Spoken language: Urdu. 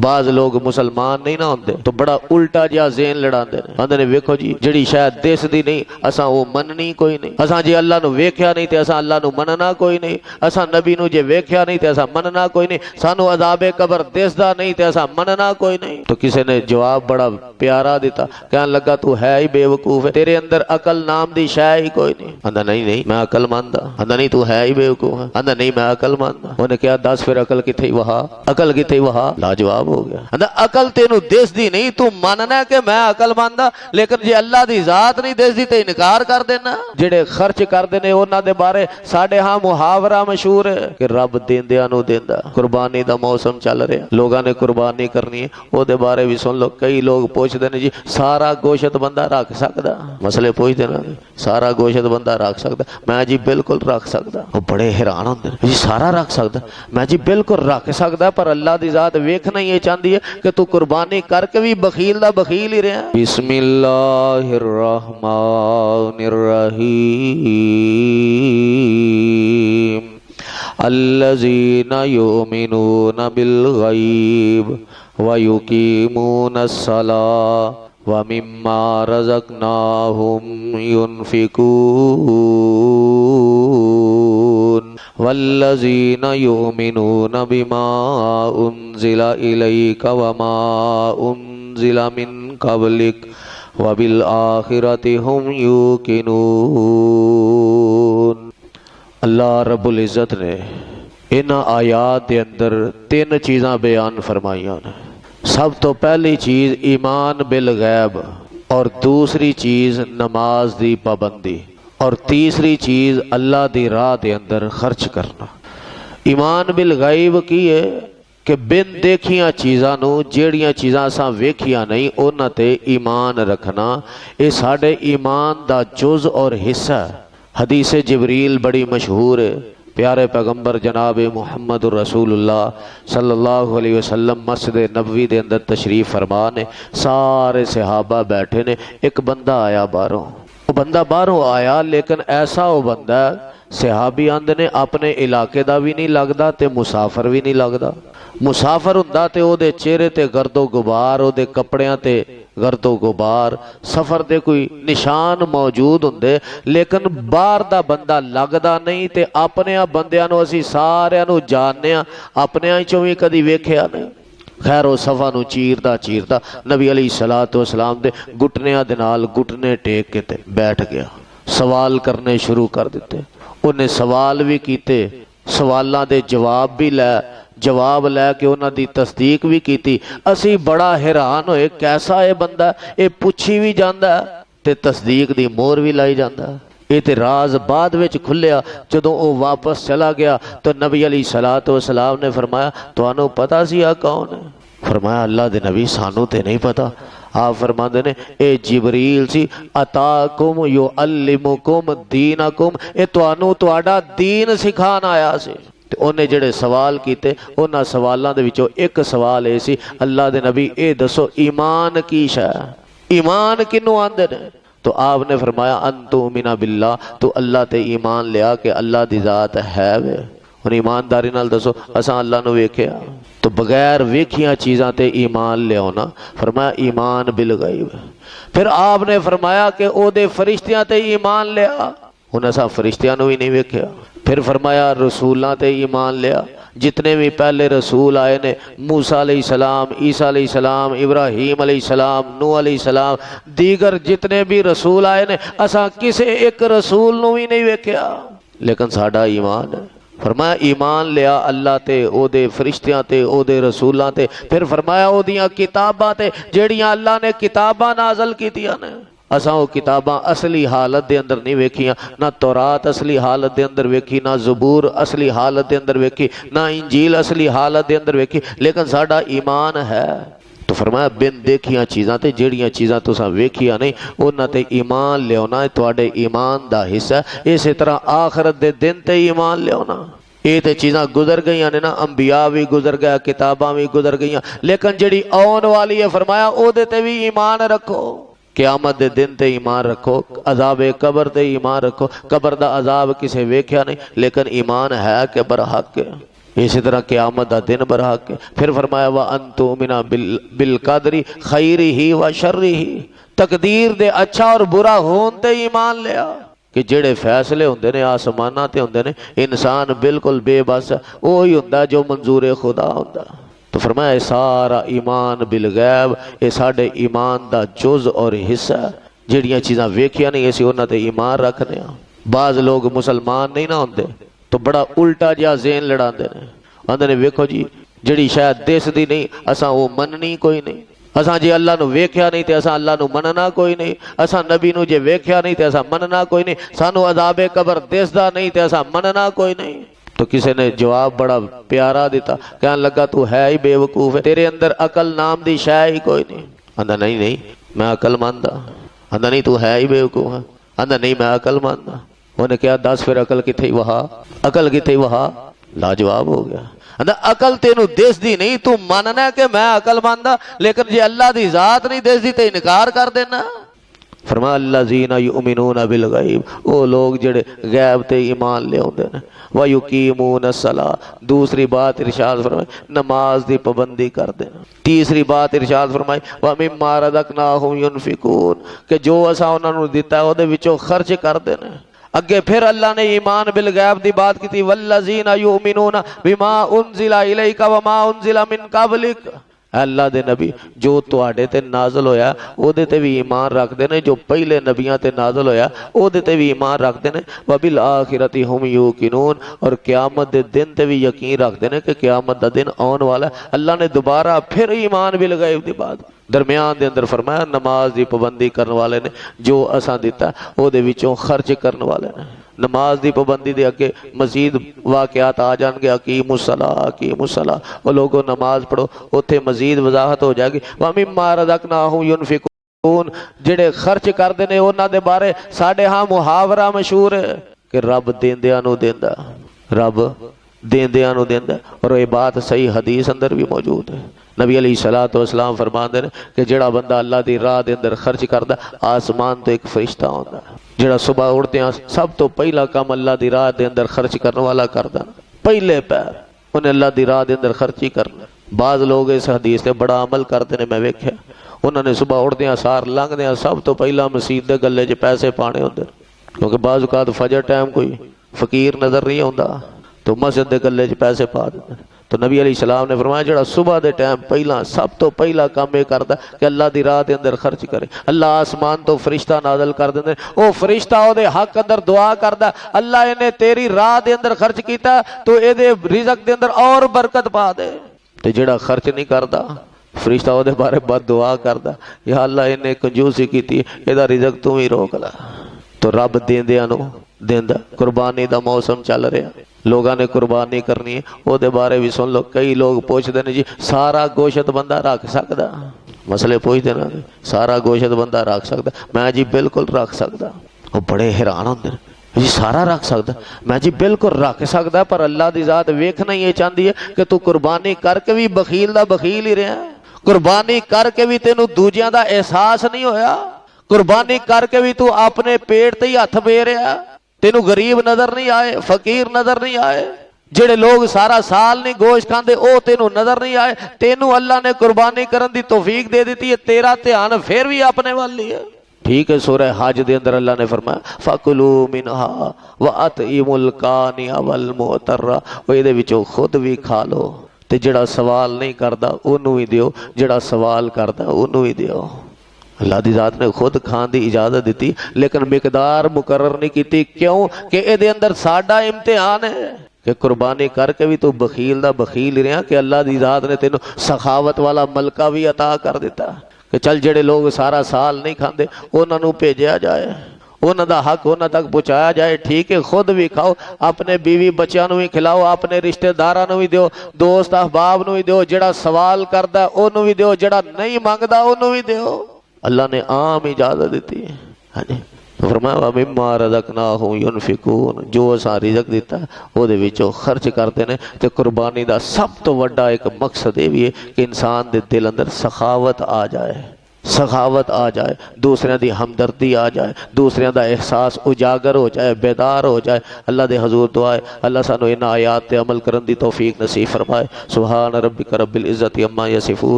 بعض لوگ مسلمان نہیں نہ ہوندے تو بڑا الٹا جہا ذہن لڑاندے نے، آندے نے ویکھو جی جڑی شاید دسدی نہیں اساں وہ مننی کوئی نہیں، اساں جے اللہ نو ویکھیا نہیں تے اساں اللہ نو مننا کوئی نہیں، اساں نبی نو جے ویکھیا نہیں تے اساں مننا کوئی نہیں، سانو عذاب قبر دسدا نہیں تے اساں مننا کوئی نہیں۔ تو کسی نے جواب بڑا پیارا دیتا، کہنے لگا تو ہے ہی بے وقوف ہے، تیرے اندر عقل نام دی شے ہی کوئی نہیں۔ آندا نہیں میں عقل ماندا، آندا نہیں تو ہے ہی بے وقوف ہے، آندا نہیں میں عقل ماندا۔ انہیں کہا دس پھر عقل کتھے وہا، عقل کتھے وہا؟ لاجواب ہو گیا۔ عقل تینوں دس دی نہیں، تو ماننا کہ میں عقل ماندا، لیکن جے اللہ دی ذات نہیں دس دی تے انکار کر دینا۔ جڑے خرچ کر دینے انہاں دے بارے ساڈے ہاں محاورہ مشہور ہے کہ رب دیندیاں نو دیندا۔ قربانی دا موسم چل رہا، لوگاں نے قربانی کرنی ہے، او دے بارے بھی سن لو۔ کئی لوگ پوچھتے ہیں جی سارا گوشت بندہ رکھ سکدا؟ مسئلے پوچھتے نا سارا گوشت بندہ رکھ سکدا؟ میں جی بالکل رکھ سکدا۔ وہ بڑے حیران ہوندے جی سارا رکھ سکدا؟ میں جی بالکل رکھ سکدا، پر اللہ دی ذات ویکھنا ہی یہ چاہندی ہے کہ تو قربانی کر کے بھی بخیل دا بخیل ہی رہا۔ بسم اللہ الرحمن الرحیم الذین یؤمنون بالغیب ویقیمون الصلاۃ ومما رزقناہم ينفقون والذین یؤمنون بما انزل الیک وما انزل من قبلک وبالآخرۃ ہم یوقنون۔ اللہ رب العزت نے ان آیات دے اندر تین چیزاں بیان فرمائیاں نے۔ سب تو پہلی چیز ایمان بالغیب، اور دوسری چیز نماز دی پابندی، اور تیسری چیز اللہ دی راہ دے اندر خرچ کرنا۔ ایمان بالغیب کی ہے کہ بن دیکھیاں چیزاں نو جیڑیاں چیزاں اساں ویکھیاں نہیں انہاں تے ایمان رکھنا، اے ساڈے ایمان دا جز اور حصہ ہے۔ حدیث جبریل بڑی مشہور ہے، پیارے پیغمبر جناب محمد رسول اللہ صلی اللہ علیہ وسلم مسجد نبوی دے اندر تشریف فرما نے، سارے صحابہ بیٹھے نے، ایک بندہ آیا باہروں۔ وہ بندہ باہروں آیا لیکن ایسا وہ بندہ صحابی آندے نے اپنے علاقے دا بھی نہیں لگدا تے مسافر بھی نہیں لگدا۔ مسافر ہوندا تے او دے چہرے تے گرد و غبار، او دے کپڑیاں تے گرد و غبار، سفر دے کوئی نشان موجود ہوندے، لیکن باہر دا بندہ لگدا نہیں تے اپنے بندیاں نو اسی سارے نو جاننے ہاں، اپنے چوں بھی کدی ویکھیا نہیں۔ خیر وہ صفا نو چیردا نبی علیہ السلام دے گھٹنیاں دے نال گھٹنے ٹیک کے تے بیٹھ گیا، سوال کرنے شروع کر دیتے۔ انہیں سوال بھی کیتے، سوالاں دے جواب بھی جواب لے کے انہاں دی تصدیق بھی کیتی۔ اسی بڑا حیران ہوئے کیسا اے بندہ، اے پوچھی بھی جاندا تے تصدیق دی مور بھی لائی جاندا۔ یہ تے راز بعد وچ کھلیا جدوں او واپس چلا گیا تو نبی علیہ السلام نے فرمایا تانوں پتہ سی آ کون ہے؟ فرمایا اللہ دے نبی سانوں تے نہیں پتہ۔ آپ فرماندے نے اے جبریل سی اتاکم یعلمکم دینکم، اے تانوں تہاڈا دین سکھان آیا سی۔ انہیں جڑے سوال کیتے انہاں سوالاں دے وچوں ایک سوال اے سی اللہ دے نبی اے دسو ایمان کی شے، ایمان کنوں آندے نے؟ تو آپ نے فرمایا ان تؤمن باللہ، تو اللہ تے ایمان لیا کہ اللہ دی ذات ہے وے۔ اور ایمانداری نال دسو اساں اللہ نو ویکھیا؟ تو بغیر ویکھیاں چیزاں تے ایمان لے آنا، فرمایا ایمان بالغیب۔ پھر آپ نے فرمایا کہ او دے فرشتیاں تے ایمان لیا، انہاں سا فرشتیاں نو ہی نہیں ویکھیا۔ پھر فرمایا رسولاں تے ایمان لیا، جتنے بھی پہلے رسول آئے نے، موسیٰ علیہ السلام، عیسیٰ علیہ السلام، ابراہیم علیہ السلام، نوح علیہ السلام، دیگر جتنے بھی رسول آئے نے، اساں کسے ایک رسول نو ہی نہیں ویکھیا، لیکن ساڈا ایمان ہے۔ فرمایا ایمان لیا اللہ تے، او دے فرشتیاں تے، او دے رسولاں تے، پھر فرمایا او دیاں کتاباں تے جیڑیاں اللہ نے کتاباں نازل کیتیاں نے۔ اساں وہ کتاباں اصلی حالت دے اندر نہیں ویکھیاں، نہ تورات اصلی حالت دے اندر ویکھی، نہ زبور اصلی حالت دے اندر ویکھی، نہ انجیل اصلی حالت دے اندر ویکھی، لیکن ساڈا ایمان ہے۔ تو فرمایا بن دیکھیاں چیزاں تے جیڑیاں چیزاں تساں ویکھیاں نہیں انہاں تے ایمان لیاونا ہے، تواڈے ایمان دا حصہ ہے۔ اسی طرح آخرت دے دن تے ایمان لیاونا۔ یہ تے چیزاں گزر گئیاں نے نا، انبیاء بھی گزر گیا، کتاباں بھی گزر گئیاں، لیکن جڑی آن والی ہے فرمایا او دے تے بھی ایمان رکھو۔ قیامت دے دن تے ایمان رکھو، عذاب قبر تے ایمان رکھو۔ قبر دا عذاب کسے ویکھیا نہیں، لیکن ایمان ہے کہ برحق ہے۔ اسی طرح قیامت دا دن برحق ہے۔ پھر فرمایا وَأَن بِالْقَدْرِ خَيْرِهِ وَشَرِّهِ، تقدیر دے اچھا اور برا ہون تے ایمان لیا کہ جڑے فیصلے ہوندے نے آسماناں تے ہوندے نے انسان بالکل بے بس ہے، وہی ہوندا جو منظور خدا ہوندا۔ تو فرمایا یہ سارا ایمان بالغیب یہ ساڈے ایمان دا جز اور حصہ ہے۔ جڑیاں چیزاں ویکھیاں نہیں اسی انہاں تے ایمان رکھنے ہاں۔ بعض لوگ مسلمان نہیں نہ ہوندے تو بڑا الٹا جہا ذہن لڑاندے نے، آندے نے ویکھو جی جڑی شاید دسدی نہیں اساں وہ مننی کوئی نہیں، اساں جے اللہ نو ویکھیا نہیں تے اساں اللہ نو مننا کوئی نہیں، اساں نبی نو جے ویکھیا نہیں تے اساں مننا کوئی نہیں، سانو عذاب قبر دسدا نہیں تے اساں مننا کوئی نہیں۔ تو کسی نے جواب بڑا پیارا دیتا، کہنے لگا تو ہے ہی بے وقوف ہے، تیرے اندر عقل نام دی شے ہی کوئی نہیں۔ آندا نہیں میں عقل ماندا۔ آندا نہیں تو ہے ہی بے وقوف ہے۔ آندا نہیں میں عقل ماندا۔ انہیں کہا دس پھر عقل کتھے وہاں، عقل کتھے وہاں؟ لاجواب ہو گیا۔ آندا عقل تینو دس دی نہیں، تو ماننا ہے کہ میں عقل ماندا، لیکن جے اللہ دی ذات نہیں دس دی تے انکار کر دینا۔ فرمایا الذین یؤمنون بالغیب، وہ لوگ جڑے غیب تے ایمان لے ہوندے نے، ویقیمون الصلاۃ، دوسری بات ارشاد فرمائی نماز دی پابندی کر دینا، تیسری بات ارشاد فرمائی ومما رزقناہم ینفقون، کہ جو اساں انہاں نوں دتا ہے او دے وچوں خرچ کر دینا۔ اگے پھر اللہ نے ایمان بالغیب دی بات کی تھی والذین یؤمنون بما انزل الیک وما انزل من قبلک، اللہ دے نبی جو تواڈے تے نازل ہویا او دے تے بھی ایمان رکھ دے نے، جو پہلے نبیاں تے نازل ہویا او دے تے بھی ایمان رکھ دے نے، وبالآخرۃ ہم یوقنون، اور قیامت دے دن تے بھی یقین رکھ دے نے کہ قیامت دا دن آن والا ہے۔ اللہ نے دوبارہ پھر ایمان بالغیب دی بات درمیان دے اندر فرمایا نماز دی پابندی کرنے والے نے جو اساں دیتا او دے وچوں خرچ کرنے والے نے۔ نماز دی پابندی دے اگے مزید واقعات آ جان گے، اقیم الصلاۃ، وہ لوگوں نماز پڑھو، اوتھے مزید وضاحت ہو جائے گی۔ وَمِمَّا رَزَقْنَاهُمْ يُنْفِقُونَ، جڑے خرچ کردے نے انہاں دے بارے ساڈے ہاں محاورہ مشہور ہے کہ رب دیندیاں نو دیندا، رب دیندیاں نو دیندا، اور یہ بات صحیح حدیث اندر بھی موجود ہے۔ نبی علیہ الصلوۃ والسلام فرماندے نے کہ جڑا بندہ اللہ دی راہ دے اندر خرچ کردا آسمان تو ایک فرشتہ ہوندا ہے جڑا صبح اٹھتے ہیں سب تو پہلا کام اللہ دی راہ دے اندر خرچ کرنے والا کردا، پہلے پیر انہیں اللہ دی راہ دے اندر خرچ ہی کرنا۔ بعض لوگ اس حدیث تے بڑا عمل کرتے ہیں، میں ویکھیا انہوں نے صبح اٹھدے ہیں سار لنگدے ہیں سب تو پہلا مسجد دے گلے 'چ پیسے پانے ہوندے، کیونکہ بعض اوقات فجر ٹائم کوئی فقیر نظر نہیں آتا تو مسجد دے گلے 'چ پیسے پا دیندے۔ تو نبی علیہ السلام نے فرمایا جڑا صبح دے ٹائم پہلا سب تو پہلا کام یہ کردا کہ اللہ دی راہ دے اندر خرچ کرے، اللہ آسمان تو فرشتہ نازل کر دیندے، او فرشتہ او دے حق اندر دعا کردا اللہ انہیں تیری راہ دے اندر خرچ کیتا تو اے دے رزق دے اندر اور برکت پا دے۔ تے جڑا خرچ نہیں کردا فرشتہ او دے بارے بد دعا کردا یا اللہ انہیں کنجوسی کیتی اے دا رزق تو ہی روک لا۔ تو رب دیندیاں نو دیندا، قربانی دا موسم چل رہا، لوگاں نے قربانی کرنی ہے، او دے بارے بھی سن لو۔ کئی لوگ پوچھتے ہیں جی سارا گوشت بندہ رکھ سکدا، مسئلے پوچھتے ہیں سارا گوشت بندہ رکھ سکدا؟ میں جی بالکل رکھ سکدا۔ وہ بڑے حیران ہوندے ہیں جی سارا رکھ سکدا؟ میں جی بالکل رکھ سکدا، پر اللہ دی ذات ویکھنا یہ چاہندی ہے کہ تو قربانی کر کے بھی بخیل دا بخیل ہی رہا، قربانی کر کے بھی تینوں دوجیاں دا احساس نہیں ہویا، قربانی کر کے بھی تو اپنے پیٹ تے ہی ہاتھ پھیر رہا، تینوں غریب نظر نہیں آئے، فقیر نظر نہیں آئے، جڑے لوگ سارا سال نہیں گوشت کھاندے او تینوں نظر نہیں آئے، تینوں اللہ نے قربانی کرن دی توفیق دے دیتی ہے، تیرا دھیان پھر بھی اپنے والی ہے۔ ٹھیک ہے، سورہ حج دے اندر اللہ نے فرمایا فَكُلُوا مِنْهَا وَأَطْعِمُوا الْقَانِعَ وَالْمُعْتَرَّ، وہ یہ دے وچوں خود بھی کھا لو تے جڑا سوال نہیں کردا اونوں ہی دیو، جڑا سوال کردا اونوں ہی دیو۔ اللہ دی ذات نے خود کھان دی اجازت دیتی لیکن مقدار مقرر نہیں کیتی، کیوں کہ اے دے اندر ساڈا امتحان ہے کہ قربانی کر کے بھی تو بخیل دا بخیل رہا کہ اللہ دی ذات نے تینوں سخاوت والا ملکہ بھی عطا کر دیتا کہ چل جڑے لوگ سارا سال نہیں کھاندے انہاں نوں بھیجیا جائے، انہاں دا حق انہاں تک پہنچایا جائے۔ ٹھیک ہے، خود بھی کھاؤ، اپنے بیوی بچیاں نوں بھی کھلاؤ، اپنے رشتہ داراں نوں بھی دیو، دوست احباب نوں بھی دیو، جڑا سوال کردا اونوں بھی دیو، جڑا نہیں منگدا اونوں بھی دیو۔ اللہ نے عام اجازت دیتی ہے، ہاں جی۔ فرمایا وَمِمَّا رَزَقْنَاهُمْ يُنْفِقُونَ، جو اساں رزق دیتا او دے وچوں خرچ کرتے نے۔ تے قربانی دا سب تو بڑا ایک مقصد یہ بھی ہے کہ انسان دے دل اندر سخاوت آ جائے، سخاوت آ جائے، دوسرے دی ہمدردی آ جائے، دوسرے دا احساس اجاگر ہو جائے، بیدار ہو جائے۔ اللہ دے حضور دعا ہے اللہ سانو ان آیات تے عمل کرن دی توفیق نصیب فرمائے۔ سبحان ربک رب العزت عما یصفون۔